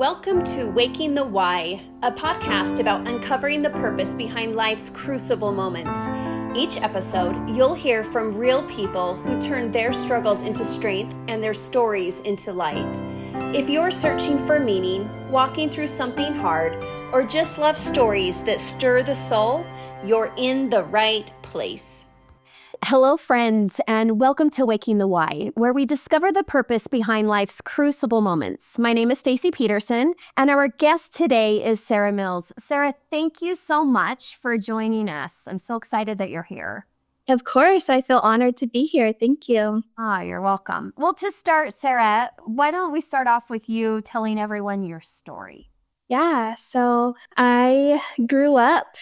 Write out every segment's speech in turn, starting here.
Welcome to Waking the Why, a podcast about uncovering the purpose behind life's crucible moments. Each episode, you'll hear from real people who turn their struggles into strength and their stories into light. If you're searching for meaning, walking through something hard, or just love stories that stir the soul, you're in the right place. Hello, friends, and welcome to Waking the Why, where we discover the purpose behind life's crucible moments. My name is Stacy Peterson, and our guest today is Sarah Mills. Sarah, thank you so much for joining us. I'm so excited that you're here. Of course, I feel honored to be here. Thank you. You're welcome. Well, to start, Sarah, why don't we start off with you telling everyone your story? Yeah, so I grew up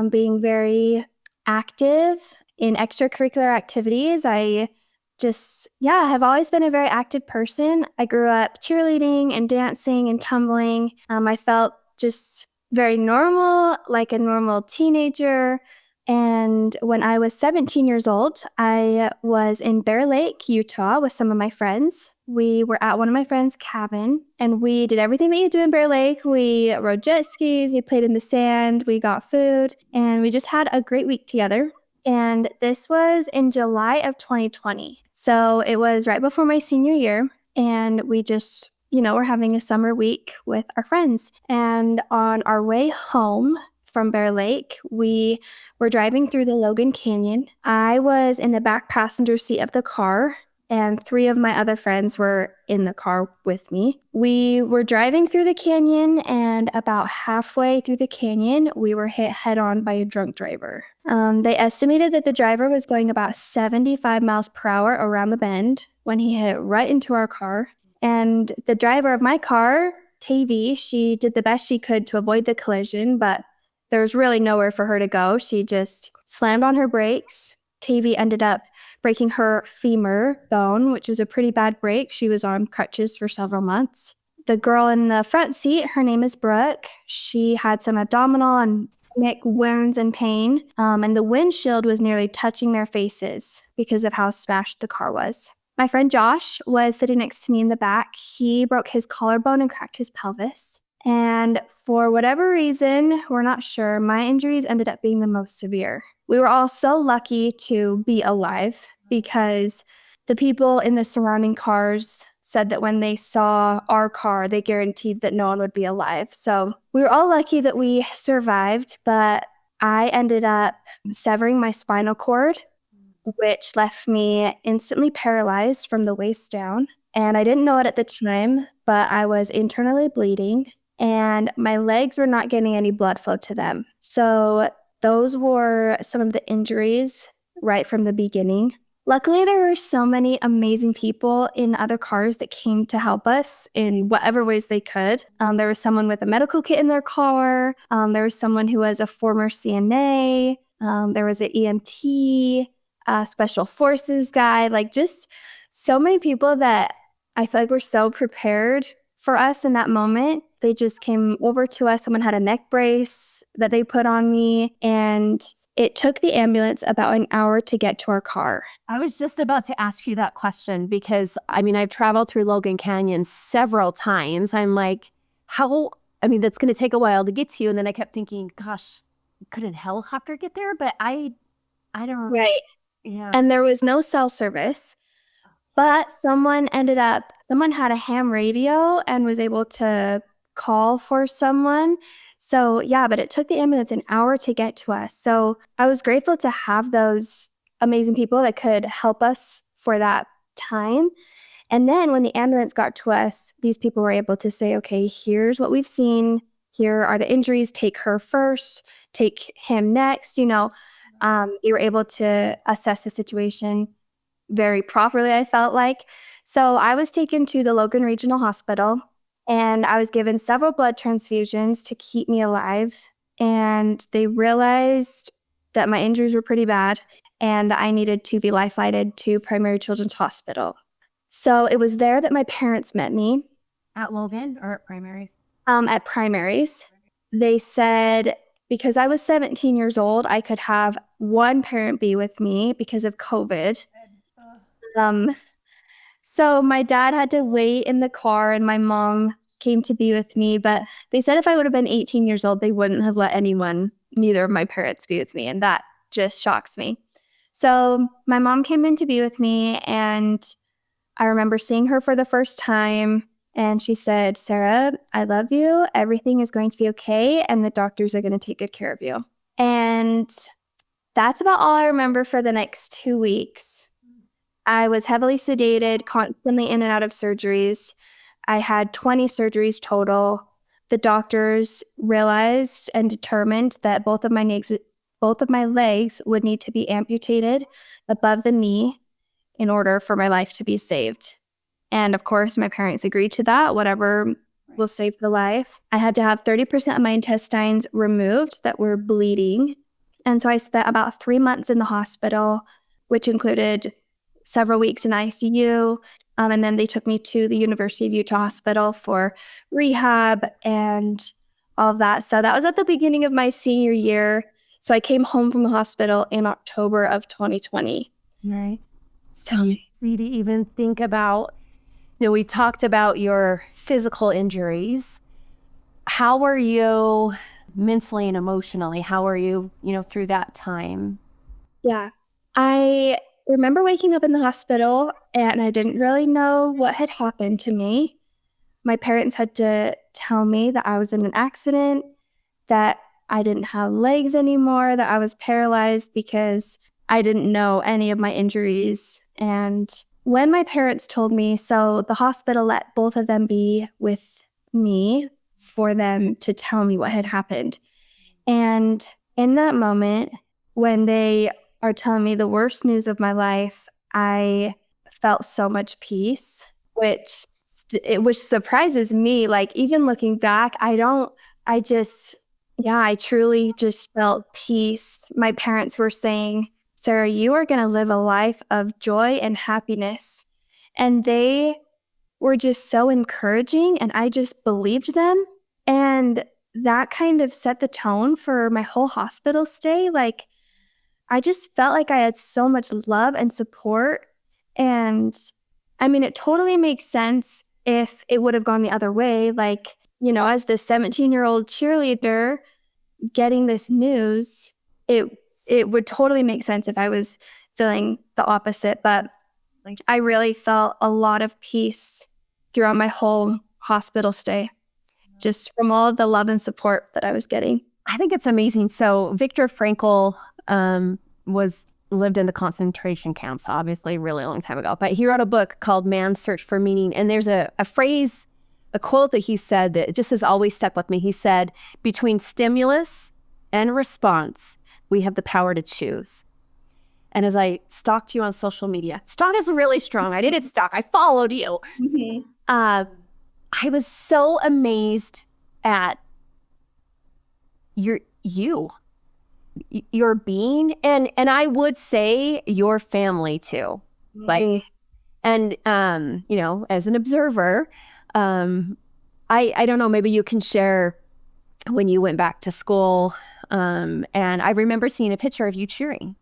being very active in extracurricular activities. I have always been a very active person. I grew up cheerleading and dancing and tumbling. I felt just very normal, like a normal teenager. And when I was 17 years old, I was in Bear Lake, Utah with some of my friends. We were at one of my friends' cabin, and we did everything that you do in Bear Lake. We rode jet skis, we played in the sand, we got food, and we just had a great week together. And this was in July of 2020. So it was right before my senior year, and we just, were having a summer week with our friends. And on our way home from Bear Lake, we were driving through the Logan Canyon. I was in the back passenger seat of the car, and 3 of my other friends were in the car with me. We were driving through the canyon, and about halfway through the canyon, we were hit head-on by a drunk driver. They estimated that the driver was going about 75 miles per hour around the bend when he hit right into our car. And the driver of my car, Tavy, she did the best she could to avoid the collision, but there was really nowhere for her to go. She just slammed on her brakes. Tavy ended up breaking her femur bone, which was a pretty bad break. She was on crutches for several months. The girl in the front seat, her name is Brooke. She had some abdominal and neck wounds and pain, and the windshield was nearly touching their faces because of how smashed the car was. My friend Josh was sitting next to me in the back. He broke his collarbone and cracked his pelvis. And for whatever reason, we're not sure, my injuries ended up being the most severe. We were all so lucky to be alive because the people in the surrounding cars said that when they saw our car, they guaranteed that no one would be alive. So we were all lucky that we survived, but I ended up severing my spinal cord, which left me instantly paralyzed from the waist down. And I didn't know it at the time, but I was internally bleeding, and my legs were not getting any blood flow to them. So those were some of the injuries right from the beginning. Luckily, there were so many amazing people in other cars that came to help us in whatever ways they could. There was someone with a medical kit in their car. There was someone who was a former CNA. There was an EMT, a special forces guy, just so many people that I feel like were so prepared for us in that moment. They just came over to us. Someone had a neck brace that they put on me, and it took the ambulance about an hour to get to our car. I was just about to ask you that question because, I've traveled through Logan Canyon several times. I'm like, that's going to take a while to get to you. And then I kept thinking, gosh, could a helicopter get there? But I don't. Right. Yeah. And there was no cell service, but someone had a ham radio and was able to call for someone. So yeah, but it took the ambulance an hour to get to us. So I was grateful to have those amazing people that could help us for that time. And then when the ambulance got to us, these people were able to say, okay, here's what we've seen. Here are the injuries. Take her first, take him next. You were able to assess the situation very properly, I felt like. So I was taken to the Logan Regional Hospital, and I was given several blood transfusions to keep me alive. And they realized that my injuries were pretty bad and I needed to be life-flighted to Primary Children's Hospital. So it was there that my parents met me. At Logan or at Primaries? At Primaries. They said because I was 17 years old, I could have one parent be with me because of COVID. So my dad had to wait in the car, and my mom came to be with me. But they said if I would have been 18 years old, they wouldn't have let anyone, neither of my parents, be with me. And that just shocks me. So my mom came in to be with me, and I remember seeing her for the first time. And she said, "Sarah, I love you. Everything is going to be okay. And the doctors are going to take good care of you." And that's about all I remember for the next 2 weeks. I was heavily sedated, constantly in and out of surgeries. I had 20 surgeries total. The doctors realized and determined that both of my legs would need to be amputated above the knee in order for my life to be saved. And of course, my parents agreed to that, whatever will save the life. I had to have 30% of my intestines removed that were bleeding. And so I spent about 3 months in the hospital, which included several weeks in ICU. And then they took me to the University of Utah Hospital for rehab and all of that. So that was at the beginning of my senior year. So I came home from the hospital in October of 2020. Right. So Easy to even think about. We talked about your physical injuries. How were you mentally and emotionally? How were you, through that time? yeah, I remember waking up in the hospital and I didn't really know what had happened to me. My parents had to tell me that I was in an accident, that I didn't have legs anymore, that I was paralyzed because I didn't know any of my injuries. And when my parents told me, so the hospital let both of them be with me for them to tell me what had happened. And in that moment, when they are telling me the worst news of my life, I felt so much peace, which surprises me. Like, even looking back, I truly just felt peace. My parents were saying, "Sarah, you are going to live a life of joy and happiness." And they were just so encouraging, and I just believed them. And that kind of set the tone for my whole hospital stay. Like, I just felt like I had so much love and support. And I mean, it totally makes sense if it would have gone the other way. Like, as this 17-year-old cheerleader getting this news, it would totally make sense if I was feeling the opposite. But I really felt a lot of peace throughout my whole hospital stay, just from all of the love and support that I was getting. I think it's amazing. So Viktor Frankl lived in the concentration camps, obviously a really long time ago, but he wrote a book called Man's Search for Meaning. And there's a phrase, a quote that he said that just has always stuck with me. He said, "Between stimulus and response, we have the power to choose." And as I stalked you on social media, stalk is really strong. I didn't stalk, I followed you. Mm-hmm. I was so amazed at your being, and I would say your family too. Like, and as an observer, I don't know, maybe you can share when you went back to school, and I remember seeing a picture of you cheering.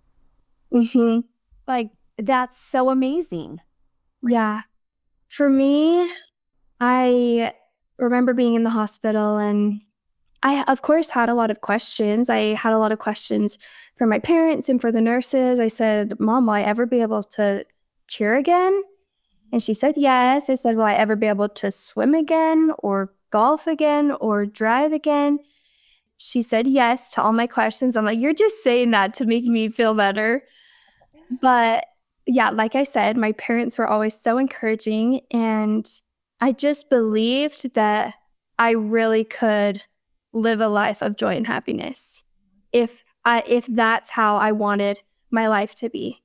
Mm-hmm. Like, that's so amazing. Yeah. For me, I remember being in the hospital, and I, of course, had a lot of questions. I had a lot of questions for my parents and for the nurses. I said, "Mom, will I ever be able to cheer again?" And she said, yes. I said, "Will I ever be able to swim again or golf again or drive again?" She said yes to all my questions. I'm like, "You're just saying that to make me feel better." But yeah, like I said, my parents were always so encouraging, and I just believed that I really could live a life of joy and happiness if that's how I wanted my life to be.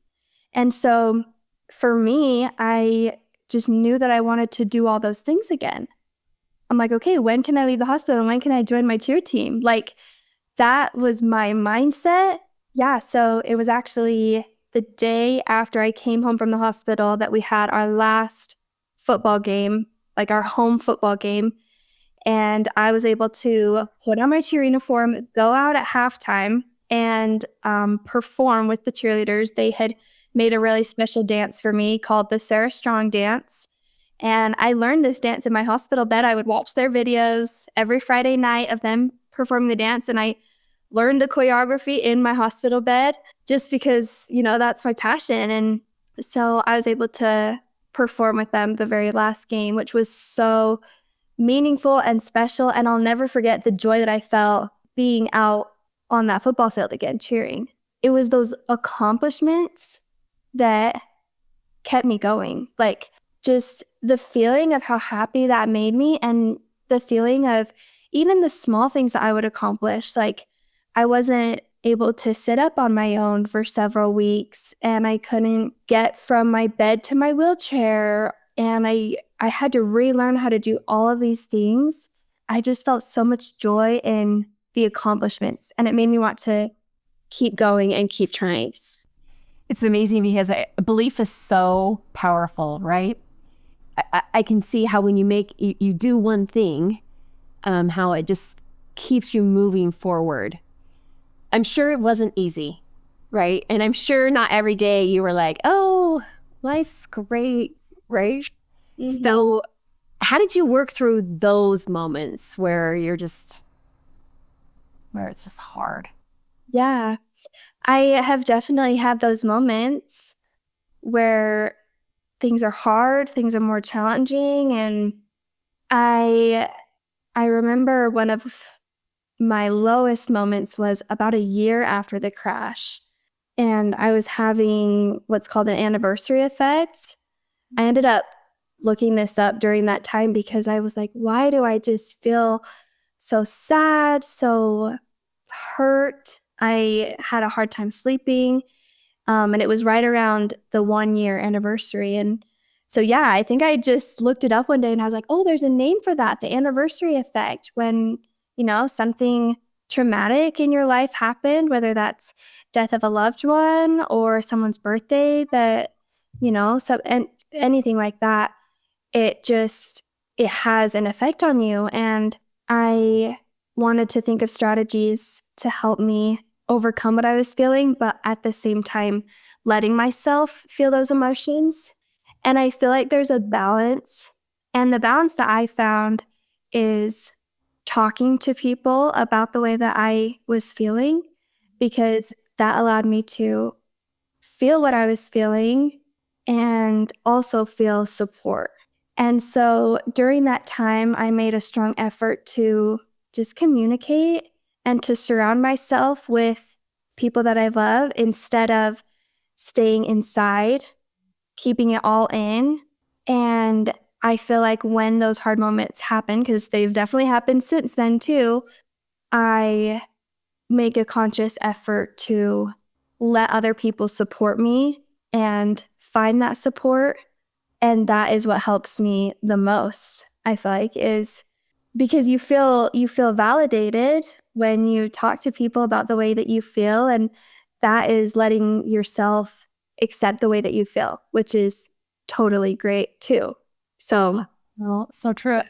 And so for me, I just knew that I wanted to do all those things again. I'm like, okay, when can I leave the hospital? When can I join my cheer team? Like, that was my mindset. Yeah, so it was actually the day after I came home from the hospital that we had our last football game, like our home football game. And I was able to put on my cheer uniform, go out at halftime, and perform with the cheerleaders. They had made a really special dance for me called the Sarah Strong Dance. And I learned this dance in my hospital bed. I would watch their videos every Friday night of them performing the dance. And I learned the choreography in my hospital bed just because, you know, that's my passion. And so I was able to perform with them the very last game, which was so meaningful and special. And I'll never forget the joy that I felt being out on that football field again, cheering. It was those accomplishments that kept me going. Like, just the feeling of how happy that made me, and the feeling of even the small things that I would accomplish. Like, I wasn't able to sit up on my own for several weeks, and I couldn't get from my bed to my wheelchair, and I had to relearn how to do all of these things. I just felt so much joy in the accomplishments, and it made me want to keep going and keep trying. It's amazing because belief is so powerful, right? I can see how when you do one thing, how it just keeps you moving forward. I'm sure it wasn't easy, right? And I'm sure not every day you were like, oh, life's great, right? Mm-hmm. So how did you work through those moments where it's just hard? Yeah, I have definitely had those moments where things are hard, things are more challenging. And I remember one of my lowest moments was about a year after the crash. And I was having what's called an anniversary effect. I ended up looking this up during that time because I was like, why do I just feel so sad, so hurt? I had a hard time sleeping. And it was right around the 1-year anniversary. And so, yeah, I think I just looked it up one day and I was like, oh, there's a name for that, the anniversary effect. When, you know, something traumatic in your life happened, whether that's death of a loved one or someone's birthday, that, you know, and anything like that, it has an effect on you. And I wanted to think of strategies to help me overcome what I was feeling, but at the same time, letting myself feel those emotions. And I feel like there's a balance. And the balance that I found is talking to people about the way that I was feeling, because that allowed me to feel what I was feeling and also feel support. And so during that time, I made a strong effort to just communicate and to surround myself with people that I love instead of staying inside, keeping it all in. And I feel like when those hard moments happen, because they've definitely happened since then too, I make a conscious effort to let other people support me and find that support. And that is what helps me the most, I feel like, is because you feel validated when you talk to people about the way that you feel. And that is letting yourself accept the way that you feel, which is totally great too. So, well, so true.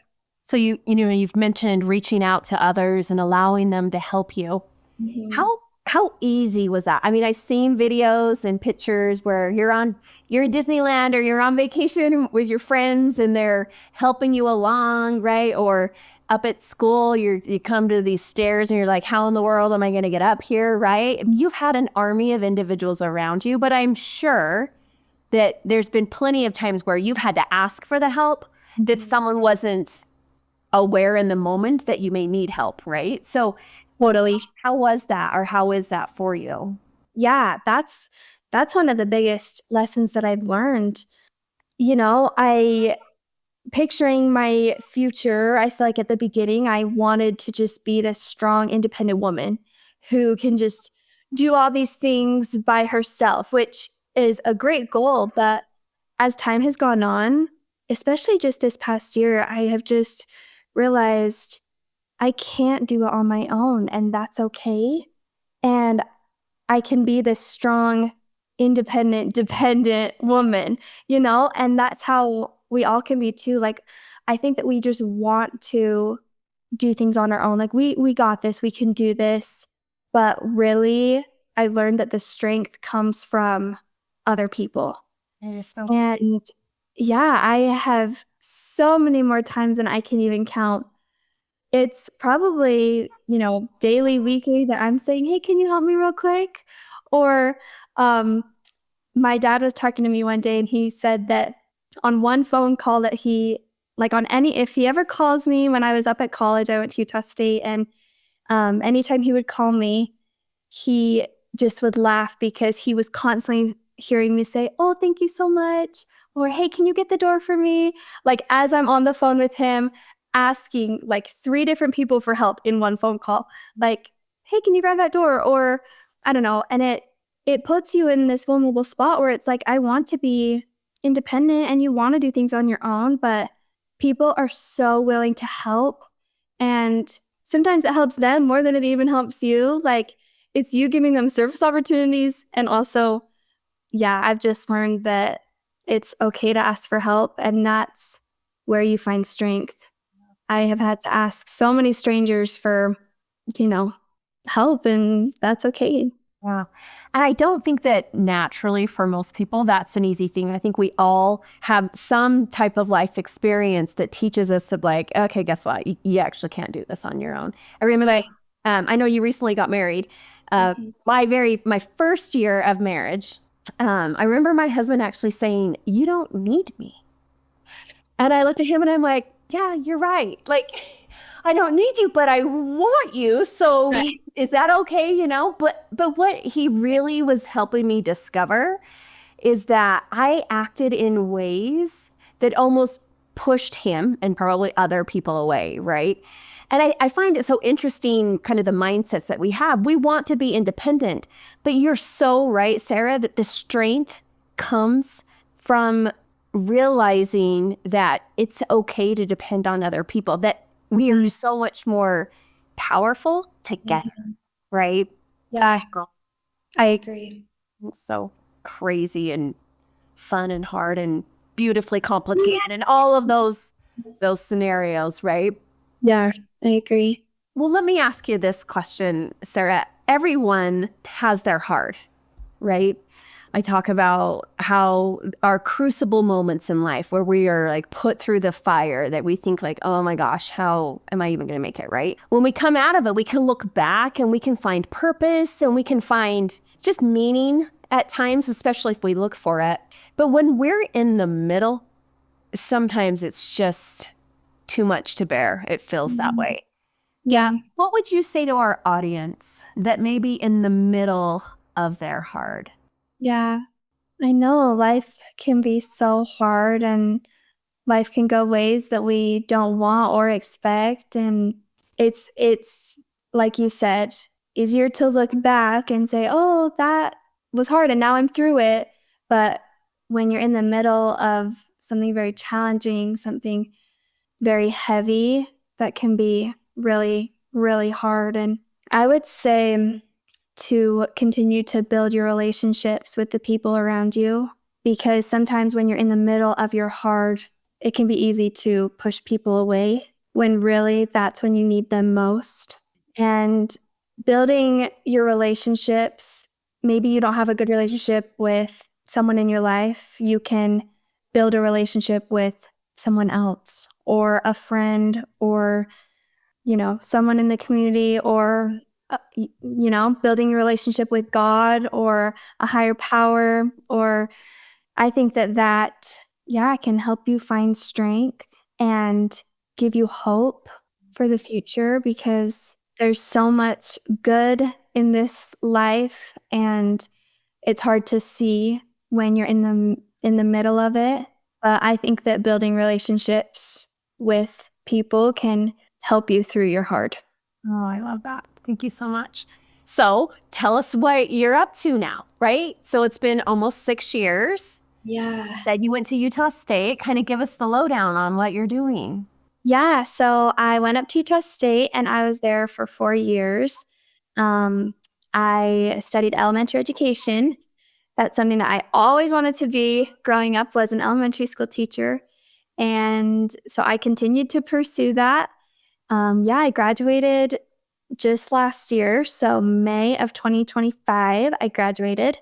So you've mentioned reaching out to others and allowing them to help you. Mm-hmm. How easy was that? I mean, I've seen videos and pictures where you're in Disneyland or you're on vacation with your friends and they're helping you along, right? Or up at school, you come to these stairs and you're like, how in the world am I going to get up here, right? You've had an army of individuals around you, but I'm sure that there's been plenty of times where you've had to ask for the help, that someone wasn't aware in the moment that you may need help, right? So totally. How was that, or how is that for you? Yeah, that's one of the biggest lessons that I've learned. You know, picturing my future, I feel like at the beginning, I wanted to just be this strong, independent woman who can just do all these things by herself, which is a great goal. But as time has gone on, especially just this past year, I have just realized I can't do it on my own, and that's okay. And I can be this strong, independent, dependent woman, you know? And that's how we all can be too. Like, I think that we just want to do things on our own. Like, we got this, we can do this. But really, I learned that the strength comes from other people. And yeah, I have so many more times than I can even count. It's probably, daily, weekly that I'm saying, "Hey, can you help me real quick?" Or, my dad was talking to me one day and he said that on one phone call that if he ever calls me when I was up at college, I went to Utah State, and anytime he would call me, he just would laugh because he was constantly hearing me say, "Oh, thank you so much," or "Hey, can you get the door for me?" Like, as I'm on the phone with him, asking like 3 different people for help in one phone call. Like, "Hey, can you grab that door?" Or I don't know. And it puts you in this vulnerable spot where it's like, I want to be independent and you want to do things on your own, but people are so willing to help. And sometimes it helps them more than it even helps you. Like, it's you giving them service opportunities. And also, yeah, I've just learned that it's okay to ask for help, and that's where you find strength. I have had to ask so many strangers for, help, and that's okay. Yeah. And I don't think that naturally for most people, that's an easy thing. I think we all have some type of life experience that teaches us to like, okay, guess what? You actually can't do this on your own. I remember, I know you recently got married. My first year of marriage, I remember my husband actually saying, "You don't need me." And I looked at him and I'm like, yeah, you're right. Like, I don't need you, but I want you. So is that okay? But what he really was helping me discover is that I acted in ways that almost pushed him and probably other people away, right? And I find it so interesting, kind of the mindsets that we have. We want to be independent, but you're so right, Sarah, that the strength comes from realizing that it's okay to depend on other people, that we are so much more powerful together, right? Yeah, I agree. It's so crazy and fun and hard and beautifully complicated and all of those scenarios, right? Yeah, I agree. Well, let me ask you this question, Sarah. Everyone has their hard, right? I talk about how our crucible moments in life where we are like put through the fire that we think like, oh my gosh, how am I even going to make it, right? When we come out of it, we can look back and we can find purpose and we can find just meaning at times, especially if we look for it. But when we're in the middle, sometimes it's just too much to bear. It feels that way. Yeah. What would you say to our audience that may be in the middle of their hard? Yeah. I know life can be so hard, and life can go ways that we don't want or expect. And it's like you said, easier to look back and say, "Oh, that was hard and now I'm through it." But when you're in the middle of something very challenging, something very heavy, that can be really, really hard. And I would say to continue to build your relationships with the people around you, because sometimes when you're in the middle of your hard, it can be easy to push people away when really that's when you need them most. And building your relationships, maybe you don't have a good relationship with someone in your life, you can build a relationship with someone else or a friend or someone in the community, or building a relationship with God or a higher power. Or I think that can help you find strength and give you hope for the future, because there's so much good in this life and it's hard to see when you're in the middle of it. But I think that building relationships with people can help you through your hard. Oh, I love that. Thank you so much. So tell us what you're up to now, right? So it's been almost 6 years Yeah. that you went to Utah State. Kind of give us the lowdown on what you're doing. Yeah, so I went up to Utah State and I was there for 4 years. I studied elementary education. That's something that I always wanted to be growing up, was an elementary school teacher. And so I continued to pursue that. I graduated just last year. So May of 2025, I graduated.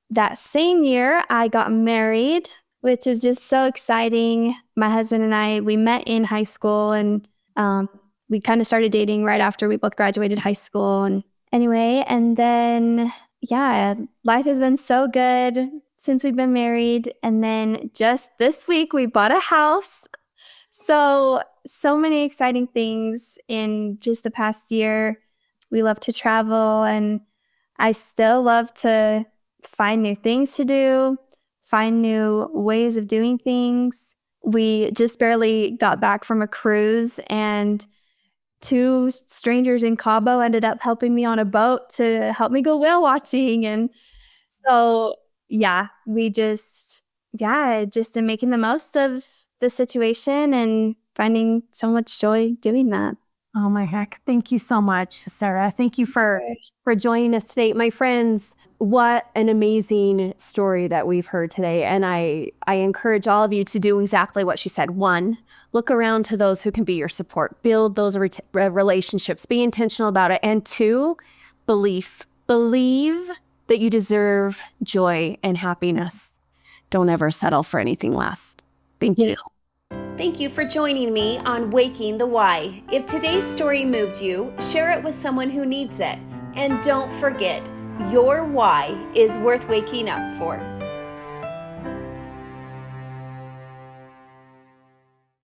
That same year, I got married which is just so exciting. My husband and I, we met in high school, and we kind of started dating right after we both graduated high school. And anyway, and then, yeah, life has been so good since we've been married. And then just this week, we bought a house. So many exciting things in just the past year. We love to travel, and I still love to find new things to do, find new ways of doing things. We just barely got back from a cruise, and 2 strangers in Cabo ended up helping me on a boat to help me go whale watching. And so, yeah, just am making the most of the situation and finding so much joy doing that. Oh my heck. Thank you so much, Sarah. Thank you for joining us today. My friends, what an amazing story that we've heard today. And I encourage all of you to do exactly what she said. 1, look around to those who can be your support. Build those relationships. Be intentional about it. And 2, belief. Believe that you deserve joy and happiness. Don't ever settle for anything less. Thank you. Thank you for joining me on Waking the Why. If today's story moved you, share it with someone who needs it. And don't forget, your why is worth waking up for.